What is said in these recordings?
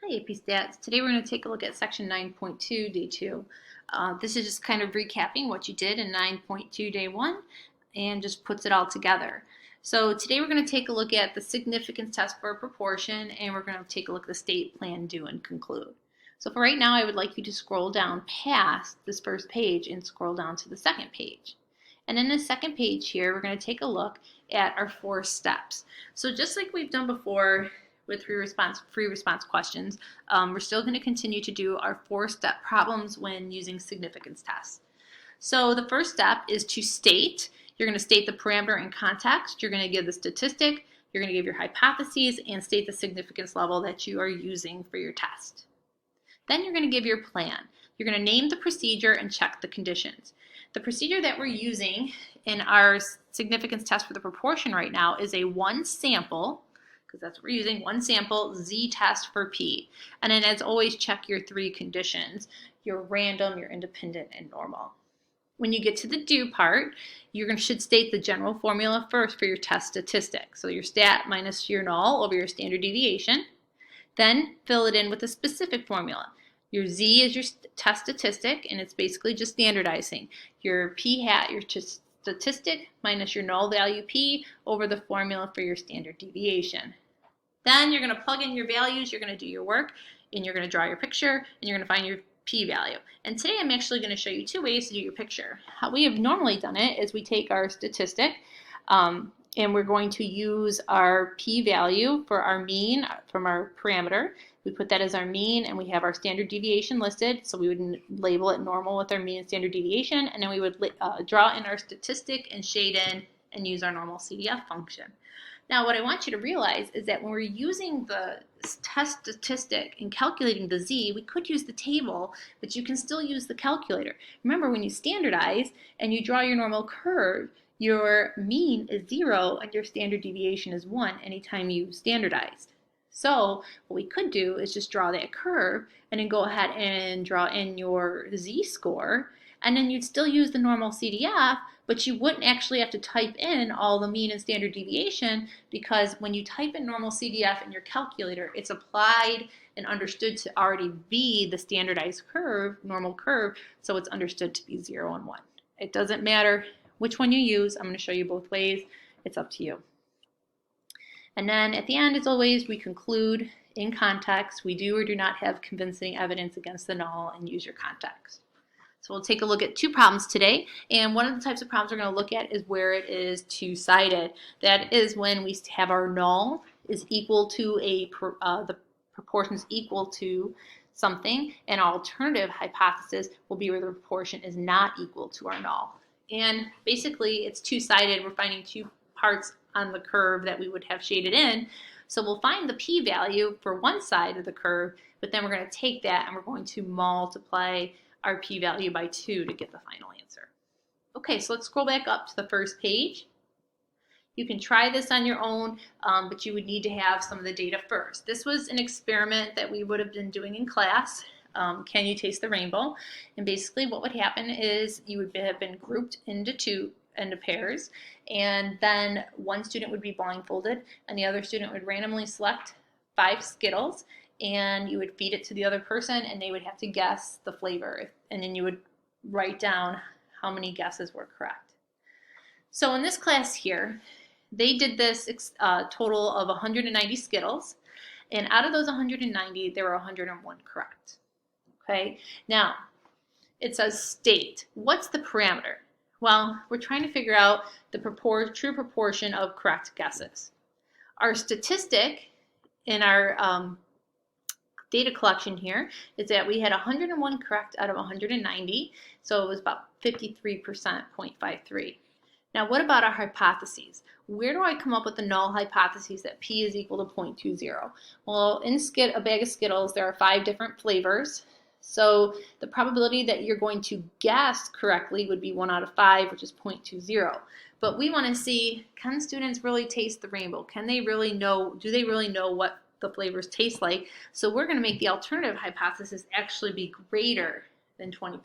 Hi AP Stats. Today we're going to take a look at section 9.2 day 2. This is just kind of recapping what you did in 9.2 day 1 and just puts it all together. So today we're going to take a look at the significance test for a proportion, and we're going to take a look at the state, plan, do, and conclude. So for right now, I would like you to scroll down past this first page and scroll down to the second page. And in the second page here, we're going to take a look at our 4 steps. So just like we've done before with free response questions, we're still going to continue to do our 4-step problems when using significance tests. So the first step is to state. You're going to state the parameter and context. You're going to give the statistic. You're going to give your hypotheses and state the significance level that you are using for your test. Then you're going to give your plan. You're going to name the procedure and check the conditions. The procedure that we're using in our significance test for the proportion right now is a one sample, because that's what we're using, one sample z-test for p. And then as always, check your 3 conditions, your random, your independent, and normal. When you get to the do part, should state the general formula first for your test statistic. So your stat minus your null over your standard deviation. Then fill it in with a specific formula. Your z is your test statistic, and it's basically just standardizing. Your p hat, your statistic minus your null value p over the formula for your standard deviation. Then you're going to plug in your values, you're going to do your work, and you're going to draw your picture, and you're going to find your p-value. And today I'm actually going to show you 2 ways to do your picture. How we have normally done it is we take our statistic, and we're going to use our p-value for our mean from our parameter. We put that as our mean, and we have our standard deviation listed, so we would label it normal with our mean and standard deviation, and then we would draw in our statistic and shade in and use our normal CDF function. Now what I want you to realize is that when we're using the test statistic and calculating the z, we could use the table, but you can still use the calculator. Remember, when you standardize and you draw your normal curve, your mean is 0 and your standard deviation is 1 anytime you standardized. So what we could do is just draw that curve and then go ahead and draw in your z-score, and then you'd still use the normal CDF, but you wouldn't actually have to type in all the mean and standard deviation, because when you type in normal CDF in your calculator, it's applied and understood to already be the standardized curve, normal curve, so it's understood to be 0 and 1. It doesn't matter which one you use. I'm going to show you both ways. It's up to you. And then at the end, as always, we conclude in context. We do or do not have convincing evidence against the null, and use your context. So we'll take a look at 2 problems today, and one of the types of problems we're going to look at is where it is two-sided. That is when we have our null is equal to the proportion is equal to something, and our alternative hypothesis will be where the proportion is not equal to our null. And basically, it's two-sided. We're finding 2 parts on the curve that we would have shaded in. So we'll find the p-value for one side of the curve, but then we're going to take that and we're going to multiply our p-value by 2 to get the final answer. Okay, so let's scroll back up to the first page. You can try this on your own, but you would need to have some of the data first. This was an experiment that we would have been doing in class. Can you taste the rainbow? And basically what would happen is you would have been grouped into pairs, and then one student would be blindfolded and the other student would randomly select 5 Skittles, and you would feed it to the other person and they would have to guess the flavor, and then you would write down how many guesses were correct. So in this class here, they did this total of 190 Skittles, and out of those 190 there were 101 correct. Okay, now it says state. What's the parameter? Well, we're trying to figure out the true proportion of correct guesses. Our statistic in our data collection here is that we had 101 correct out of 190, so it was about 53%, 0.53. Now what about our hypotheses? Where do I come up with the null hypotheses that p is equal to 0.20? Well, in a bag of Skittles, there are 5 different flavors. So the probability that you're going to guess correctly would be 1 out of 5, which is 0.20. But we want to see, can students really taste the rainbow? Can they really know, do they really know what the flavors taste like? So we're going to make the alternative hypothesis actually be greater than 20%,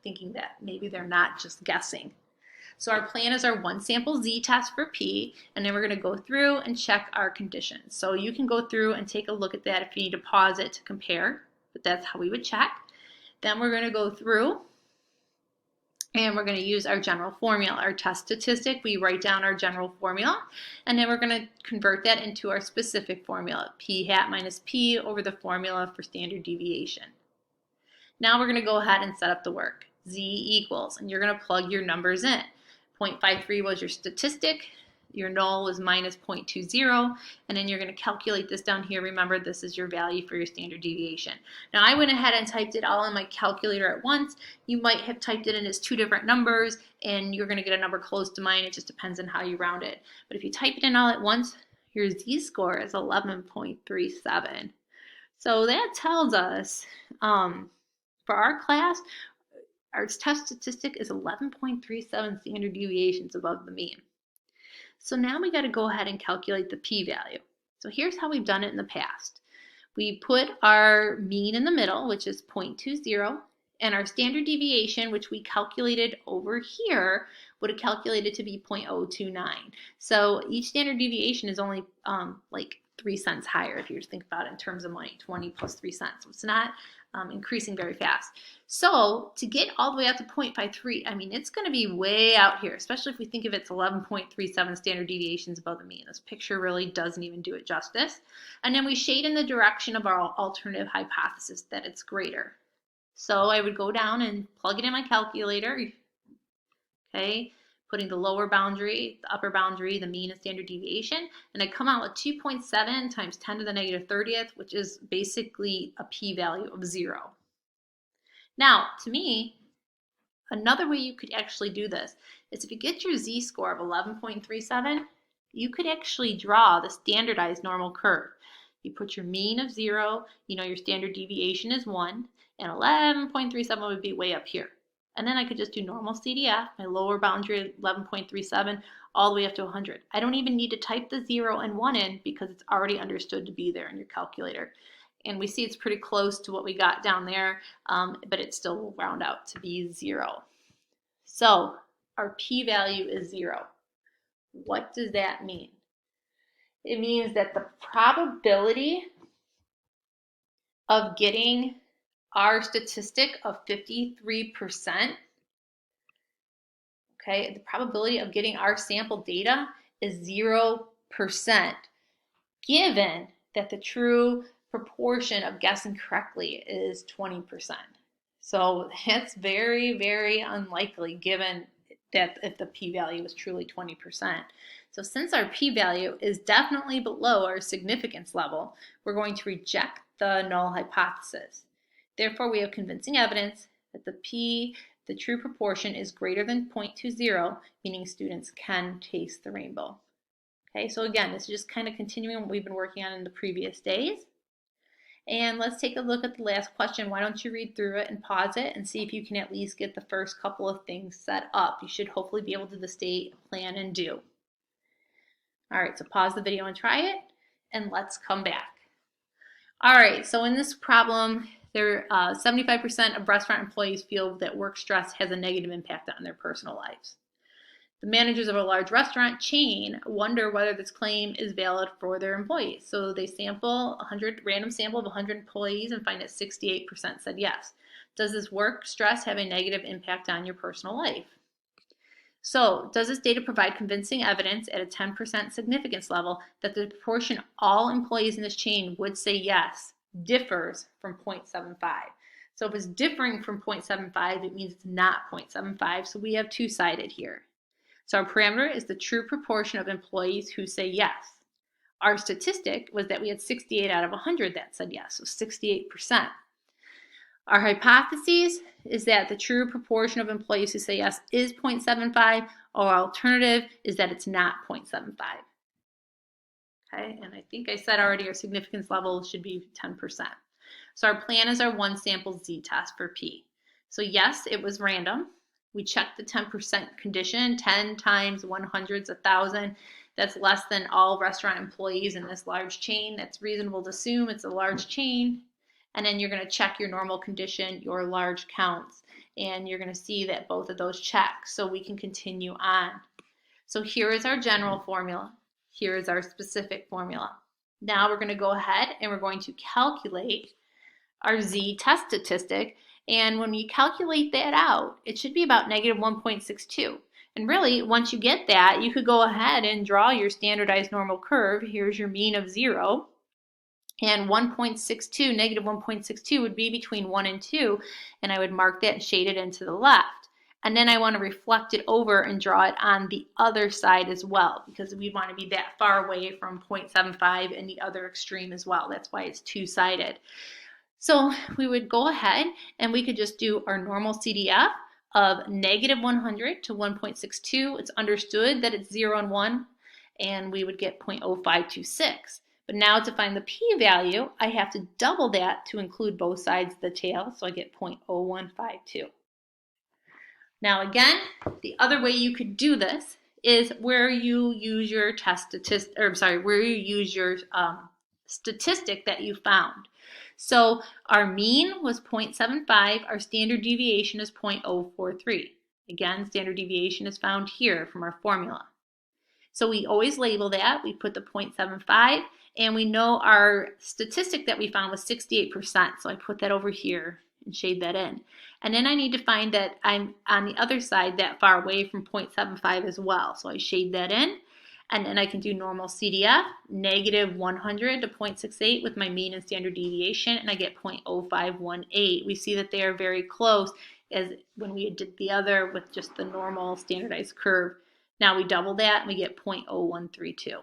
thinking that maybe they're not just guessing. So our plan is our one sample z-test for P, and then we're going to go through and check our conditions. So you can go through and take a look at that if you need to pause it to compare, but that's how we would check. Then we're going to go through and we're going to use our general formula, our test statistic. We write down our general formula, and then we're going to convert that into our specific formula, p hat minus p over the formula for standard deviation. Now we're going to go ahead and set up the work. Z equals, and you're going to plug your numbers in. 0.53 was your statistic, your null was minus 0.20, and then you're going to calculate this down here. Remember, this is your value for your standard deviation. Now I went ahead and typed it all in my calculator at once. You might have typed it in as two different numbers, and you're going to get a number close to mine. It just depends on how you round it. But if you type it in all at once, your z-score is 11.37. So that tells us, for our class, our test statistic is 11.37 standard deviations above the mean. So now we got to go ahead and calculate the p-value. So here's how we've done it in the past. We put our mean in the middle, which is 0.20, and our standard deviation, which we calculated over here, would have calculated to be 0.029. So each standard deviation is only like 3 cents higher if you just think about it in terms of money, 20 plus 3 cents. So it's not increasing very fast. So to get all the way up to 0.53, I mean, it's going to be way out here, especially if we think of it's 11.37 standard deviations above the mean. This picture really doesn't even do it justice. And then we shade in the direction of our alternative hypothesis that it's greater. So I would go down and plug it in my calculator, okay, putting the lower boundary, the upper boundary, the mean and standard deviation, and I come out with 2.7 times 10 to the negative 30th, which is basically a p-value of 0. Now, to me, another way you could actually do this is if you get your z-score of 11.37, you could actually draw the standardized normal curve. You put your mean of 0, you know your standard deviation is 1, and 11.37 would be way up here. And then I could just do normal CDF, my lower boundary 11.37, all the way up to 100. I don't even need to type the 0 and 1 in because it's already understood to be there in your calculator. And we see it's pretty close to what we got down there, but it still will round out to be 0. So our p-value is 0. What does that mean? It means that the probability of getting our statistic of 53%, okay, the probability of getting our sample data is 0%, given that the true proportion of guessing correctly is 20%. So that's very, very unlikely given that if the p-value is truly 20%. So since our p-value is definitely below our significance level, we're going to reject the null hypothesis. Therefore, we have convincing evidence that the true proportion is greater than 0.20, meaning students can taste the rainbow. Okay, so again, this is just kind of continuing what we've been working on in the previous days. And let's take a look at the last question. Why don't you read through it and pause it and see if you can at least get the first couple of things set up. You should hopefully be able to state, plan, and do. All right, so pause the video and try it, and let's come back. All right, so in this problem, 75% of restaurant employees feel that work stress has a negative impact on their personal lives. The managers of a large restaurant chain wonder whether this claim is valid for their employees. So they sample random sample of 100 employees and find that 68% said yes. Does this work stress have a negative impact on your personal life? So does this data provide convincing evidence at a 10% significance level that the proportion all employees in this chain would say yes differs from 0.75? So if it's differing from 0.75, it means it's not 0.75. So we have two-sided here. So our parameter is the true proportion of employees who say yes. Our statistic was that we had 68 out of 100 that said yes, so 68%. Our hypothesis is that the true proportion of employees who say yes is 0.75, or our alternative is that it's not 0.75. Okay, and I think I said already our significance level should be 10%. So our plan is our one sample z-test for P. So yes, it was random. We checked the 10% condition, 10 times 100 is 1,000. That's less than all restaurant employees in this large chain. That's reasonable to assume it's a large chain. And then you're going to check your normal condition, your large counts. and you're going to see that both of those check, so we can continue on. So here is our general formula. Here is our specific formula. Now we're going to go ahead and we're going to calculate our z-test statistic, and when we calculate that out, it should be about negative 1.62. And really, once you get that, you could go ahead and draw your standardized normal curve. Here's your mean of 0. And 1.62, negative 1.62 would be between 1 and 2, and I would mark that and shade it into the left. And then I want to reflect it over and draw it on the other side as well, because we want to be that far away from 0.75 and the other extreme as well. That's why it's two-sided. So we would go ahead and we could just do our normal CDF of negative 100 to 1.62. It's understood that it's 0 and 1, and we would get 0.0526. But now to find the p-value, I have to double that to include both sides of the tail, so I get 0.0152. Now again, the other way you could do this is where you use your statistic that you found. So our mean was 0.75, our standard deviation is 0.043. Again, standard deviation is found here from our formula. So we always label that, we put the 0.75, and we know our statistic that we found was 68%, so I put that over here and shade that in. And then I need to find that I'm on the other side that far away from 0.75 as well, so I shade that in. And then I can do normal CDF, negative 100 to 0.68 with my mean and standard deviation, and I get 0.0518. We see that they are very close as when we did the other with just the normal standardized curve. Now we double that and we get 0.0132.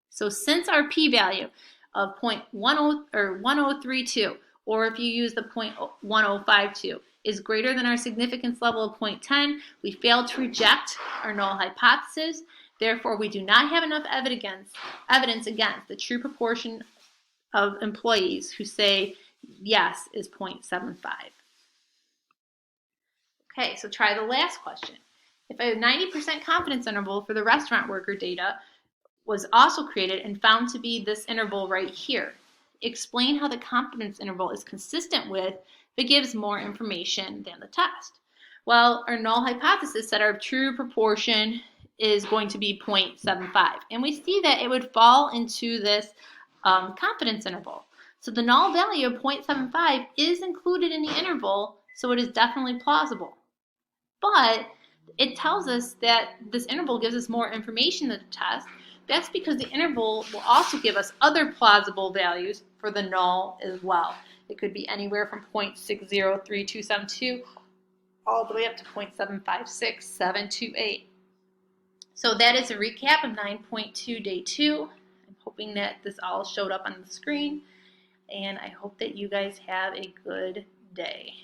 So since our p-value of 1032, or if you use the 0.1052, is greater than our significance level of 0.10, we fail to reject our null hypothesis. Therefore, we do not have enough evidence against the true proportion of employees who say yes is 0.75. Okay, so try the last question. If a 90% confidence interval for the restaurant worker data was also created and found to be this interval right here, explain how the confidence interval is consistent with but gives more information than the test. Well, our null hypothesis said our true proportion is going to be 0.75, and we see that it would fall into this confidence interval. So the null value of 0.75 is included in the interval, so it is definitely plausible. But it tells us that this interval gives us more information than the test. That's because the interval will also give us other plausible values for the null as well. It could be anywhere from 0.603272 all the way up to 0.756728. So that is a recap of 9.2 day 2. I'm hoping that this all showed up on the screen, and I hope that you guys have a good day.